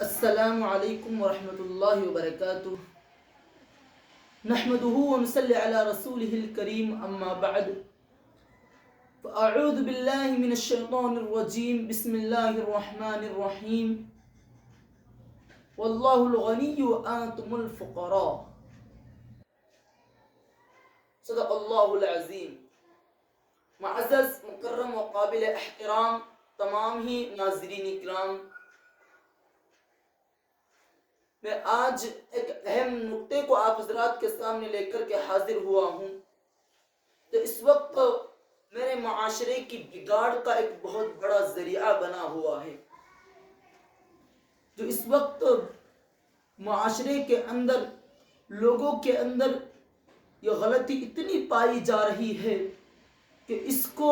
السلام علیکم ورحمۃ اللہ وبرکاتہ نحمده ونصلی علی رسولہ الکریم اما بعد فاعوذ باللہ من الشیطان الرجیم بسم اللہ الرحمن الرحیم واللہ الغنی وانتم الفقراء صدق اللہ العظیم۔ معزز مکرم و قابل احترام تمام ہی ناظرین اکرام، میں آج ایک اہم نکتے کو آپ حضرات کے سامنے لے کر کے حاضر ہوا ہوں۔ تو اس وقت میرے معاشرے کی بگاڑ کا ایک بہت بڑا ذریعہ بنا ہوا ہے، جو اس وقت معاشرے کے اندر لوگوں کے اندر یہ غلطی اتنی پائی جا رہی ہے کہ اس کو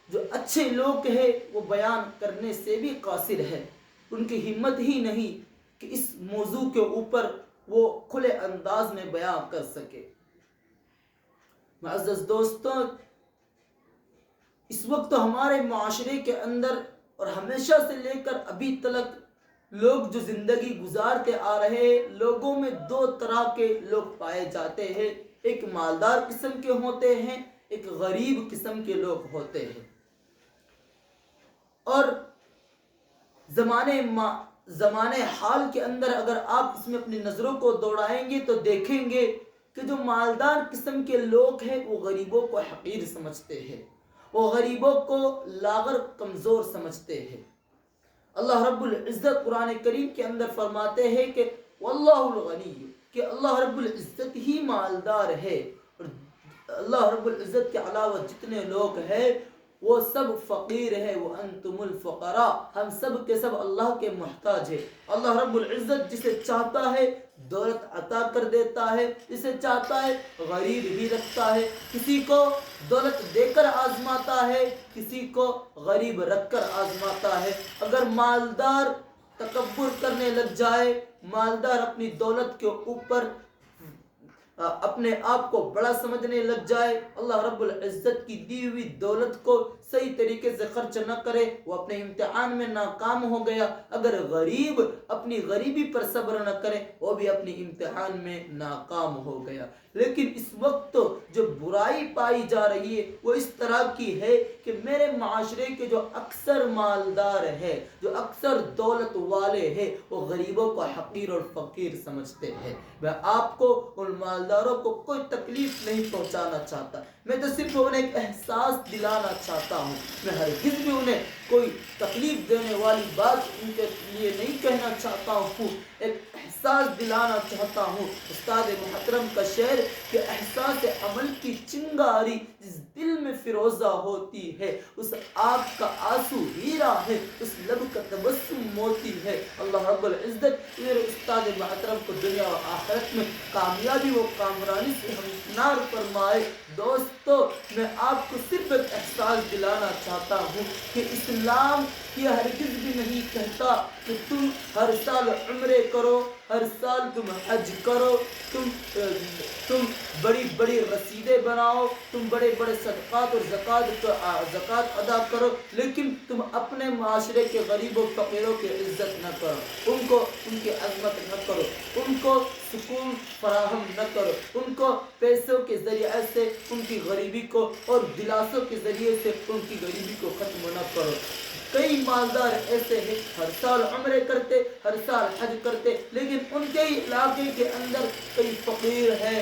جو اچھے لوگ ہیں وہ بیان کرنے سے بھی قاصر ہے، ان کی ہمت ہی نہیں کہ اس موضوع کے اوپر وہ کھلے انداز میں بیان کر سکے۔ معزز دوستوں، اس وقت ہمارے معاشرے کے اندر اور ہمیشہ سے لے کر ابھی تک لوگ جو زندگی گزارتے آ رہے لوگوں میں دو طرح کے لوگ پائے جاتے ہیں، ایک مالدار قسم کے ہوتے ہیں، ایک غریب قسم کے لوگ ہوتے ہیں۔ اور زمانے حال کے اندر اگر آپ اس میں اپنی نظروں کو دوڑائیں گے تو دیکھیں گے کہ جو مالدار قسم کے لوگ ہیں وہ غریبوں کو حقیر سمجھتے ہیں، وہ غریبوں کو لاغر کمزور سمجھتے ہیں۔ اللہ رب العزت قرآن کریم کے اندر فرماتے ہیں کہ واللہ الغنی، کہ اللہ رب العزت ہی مالدار ہے، اور اللہ رب العزت کے علاوہ جتنے لوگ ہیں وہ سب فقیر ہے، وانتم الفقراء، ہم سب کے سب اللہ کے محتاج ہے۔ اللہ رب العزت جسے چاہتا ہے دولت عطا کر دیتا ہے، جسے چاہتا ہے غریب بھی رکھتا ہے، کسی کو دولت دے کر آزماتا ہے، کسی کو غریب رکھ کر آزماتا ہے۔ اگر مالدار تکبر کرنے لگ جائے، مالدار اپنی دولت کے اوپر اپنے آپ کو بڑا سمجھنے لگ جائے، اللہ رب العزت کی دی ہوئی دولت کو صحیح طریقے سے خرچ نہ کرے، وہ اپنے امتحان میں ناکام ہو گیا۔ اگر غریب اپنی غریبی پر صبر نہ کرے، وہ بھی اپنی امتحان میں ناکام ہو گیا۔ لیکن اس وقت جو برائی پائی جا رہی ہے وہ اس طرح کی ہے کہ میرے معاشرے کے جو اکثر مالدار ہے، جو اکثر دولت والے ہیں، وہ غریبوں کو حقیر اور فقیر سمجھتے ہیں۔ میں آپ کو ان مالداروں کو کوئی تکلیف نہیں پہنچانا چاہتا، میں تو صرف انہیں ایک احساس دلانا چاہتا ہوں۔ میں ہرگز بھی انہیں کوئی تکلیف دینے والی بات ان کے لیے نہیں کہنا چاہتا ہوں، ایک احساس دلانا چاہتا ہوں۔ استاد محترم کا شعر کہ احساس عمل کی چنگاری جس دل میں فیروزہ ہوتی ہے، اس آنکھ کا آنسو ہیرا ہے، اس لب کا تبسم موتی ہے۔ اللہ رب العزت میرے استاد محترم کو دنیا و آخرت میں کامیابی و کامرانی سے ہمکنار فرمائے۔ دوستو، میں آپ کو صرف ایک احساس دلانا چاہتا ہوں کہ اسلام یہ ہرگز بھی نہیں کہتا کہ تم ہر سال عمرے کرو، ہر سال تم حج کرو، تم بڑی بڑی رسیدیں بناؤ، تم بڑے بڑے صدقات اور زکوٰۃ ادا کرو، لیکن تم اپنے معاشرے کے غریب و فقیروں کی عزت نہ کرو، ان کو ان کی عظمت نہ کرو، ان کو سکون فراہم نہ کرو، ان کو پیسوں کے ذریعے سے ان کی غریبی کو اور دلاسوں کے ذریعے سے ان کی غریبی کو ختم نہ کرو۔ کئی مالدار ایسے ہیں ہر سال عمرے کرتے، ہر سال حج کرتے، لیکن ان کے علاقے کے اندر کئی فقیر ہیں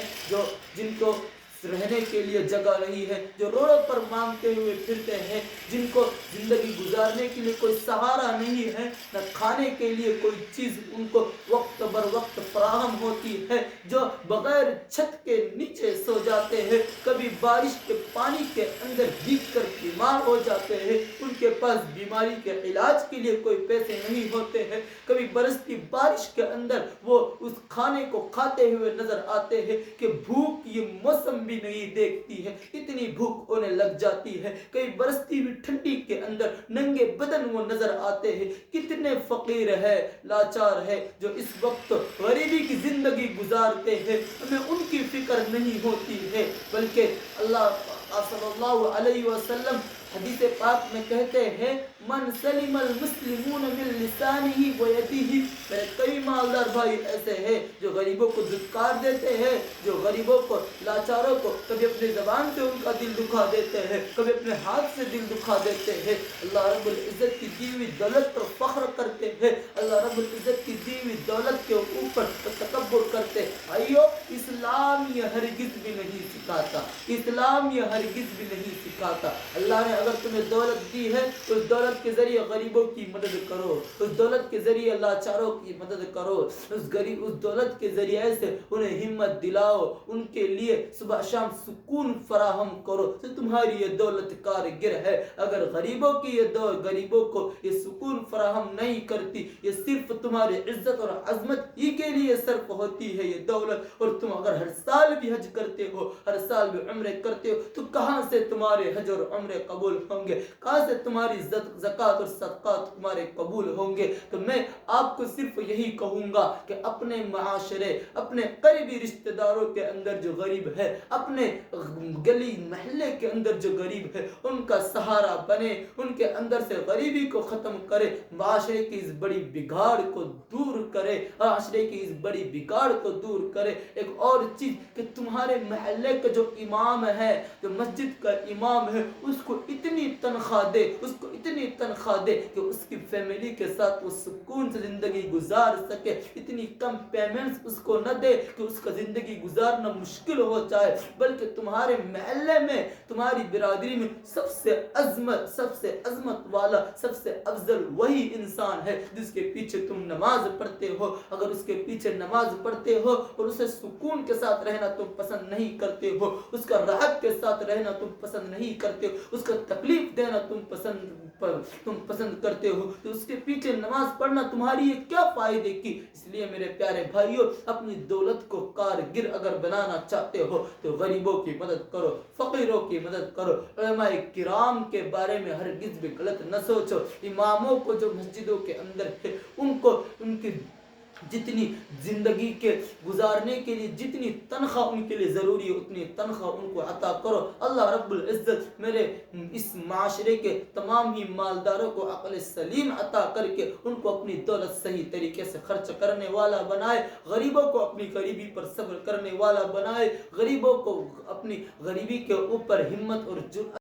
جن کو رہنے کے لیے جگہ نہیں ہے، جو روڈوں پر مانگتے ہوئے پھرتے ہیں، جن کو زندگی گزارنے کے لیے کوئی سہارا نہیں ہے، نہ کھانے کے لیے کوئی چیز ان کو وقت بر وقت فراہم ہوتی ہے، جو بغیر چھت کے نیچے سو جاتے ہیں، کبھی بارش کے پانی کے اندر بھیگ کر بیمار ہو جاتے ہیں، ان کے پاس بیماری کے علاج کے لیے کوئی پیسے نہیں ہوتے ہیں، کبھی برستی بارش کے اندر وہ اس کھانے کو کھاتے ہوئے نظر آتے ہیں کہ بھوک یہ موسم بھی نہیں دیکھتی ہے، اتنی بھوک انہیں لگ جاتی ہے، کئی برستی ہوئی ٹھنڈی کے اندر ننگے بدن وہ نظر آتے ہیں۔ کتنے فقیر ہے، لاچار ہے، جو اس وقت غریبی کی زندگی گزارتے ہیں، ہمیں ان کی فکر نہیں ہوتی ہے، بلکہ اللہ صلی اللہ علیہ وسلم حدیث پاک میں کہتے ہیں من سلم المسلمون من لسانہ و یدہ، میرے کئی مالدار بھائی ایسے ہیں جو غریبوں کو دھتکار دیتے ہیں، جو غریبوں کو، لاچاروں کو کبھی اپنی زبان سے ان کا دل دکھا دیتے ہیں، کبھی اپنے ہاتھ سے دل دکھا دیتے ہیں، اللہ رب العزت کی دی ہوئی دولت پر فخر کرتے ہیں، اللہ رب العزت کی دی ہوئی دولت کے اوپر تکبر کرتے ہیں۔ بھائیو، اسلام یہ ہرگز بھی نہیں سکھاتا، اسلام یہ ہرگز بھی نہیں سکھاتا۔ اللہ نے اگر تمہیں دولت دی ہے تو اس دولت کے ذریعے غریبوں کی مدد کرو، اس دولت کے ذریعے لاچاروں کی مدد کرو، اس دولت کے ذریعے سے انہیں ہمت دلاؤ، ان کے لیے صبح شام سکون فراہم کرو، تو تمہاری یہ دولت کارگر ہے۔ اگر غریبوں کو یہ سکون فراہم نہیں کرتی، یہ صرف تمہاری عزت اور عظمت ہی کے لیے صرف ہوتی ہے یہ دولت، اور تم اگر ہر سال بھی حج کرتے ہو، ہر سال بھی عمرے کرتے ہو، تو کہاں سے تمہارے حج اور عمرے قبول ہوں گے؟ کہاں سے تمہاری زکوٰۃ اور صدقات تمہارے قبول ہوں گے؟ تو میں آپ کو صرف یہی کہوں گا کہ اپنے معاشرے، اپنے قریبی رشتہ داروں کے اندر جو غریب ہے، اپنے گلی محلے کے اندر جو غریب ہے، ان کا سہارا بنے، ان کے اندر سے غریبی کو ختم کرے، معاشرے کی اس بڑی بگاڑ کو دور کرے، معاشرے کی اس بڑی بگاڑ کو دور کرے۔ ایک اور چیز کہ تمہارے محلے کا جو امام ہے، جو مسجد کا امام ہے، اس کو اتنی تنخواہ دے، اس کو اتنی تنخواہ دے کہ اس کی فیملی کے ساتھ وہ سکون سے زندگی گزار سکے، اتنی کم پیمنٹس اس کو نہ دے کہ اس کا زندگی گزارنا مشکل ہو جائے، بلکہ تمہارے محلے میں، تمہاری برادری میں سب سے عظمت والا، سب سے افضل وہی انسان ہے جس کے پیچھے تم نماز پڑھتے ہو۔ اگر اس کے پیچھے نماز پڑھتے ہو اور اسے سکون کے ساتھ رہنا تم پسند نہیں کرتے ہو، اس کا راحت کے ساتھ رہنا تم پسند نہیں کرتے ہو، اس کا تکلیف دینا تم پسند کرتے ہو، تو اس کے پیچھے نماز پڑھنا تمہاری یہ کیا فائدے کی؟ اس لیے میرے پیارے بھائیوں، اپنی دولت کو کارگر اگر بنانا چاہتے ہو تو غریبوں کی مدد کرو، فقیروں کی مدد کرو۔ علماء کرام کے بارے میں ہرگز بھی غلط نہ سوچو۔ اماموں کو جو مسجدوں کے اندر ہے، ان کو ان کی جتنی زندگی کے گزارنے کے لیے جتنی تنخواہ ان کے لیے ضروری ہے، اتنی تنخواہ ان کو عطا کرو۔ اللہ رب العزت میرے اس معاشرے کے تمام ہی مالداروں کو عقل سلیم عطا کر کے ان کو اپنی دولت صحیح طریقے سے خرچ کرنے والا بنائے، غریبوں کو اپنی غریبی پر صبر کرنے والا بنائے، غریبوں کو اپنی غریبی کے اوپر ہمت اور جرأت